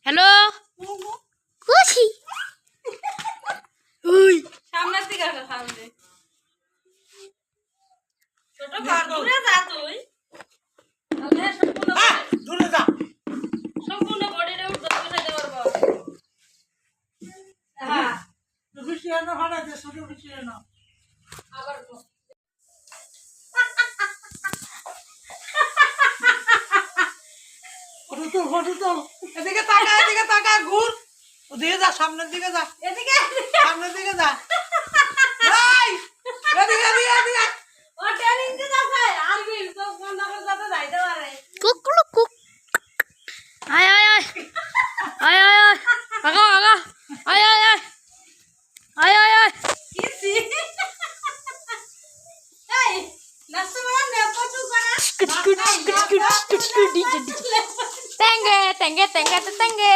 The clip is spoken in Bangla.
হ্যালো কোথায় ওই সামনের দিকে আসো সামনে ছোট ঘর দূরে যা তুই তাহলে দূরে যা সম্পূর্ণ বডিটা উঠতে বসাইতে পারবো হ্যাঁ খুশি না ভাড়া দে শুধু খুশি না আবার ফটো তো এদিকে তাকা ঘুর ওদিকে যা সামনের দিকে যা এদিকে সামনের দিকে যা এই এদিকে ও ট্রেনিং দিতে আছে আর বিল তো বন্ধ করে যাতে যাইতে পারে কুকুলু কুক আয় আয় আয় আয় আয় আয় আগা আগা আয় আয় আয় আয় আয় আয় কিসি এই নাস্তা বানা নে কত করা তেঙ্গে তেঙ্গে তেঙ্গে তেঙ্গে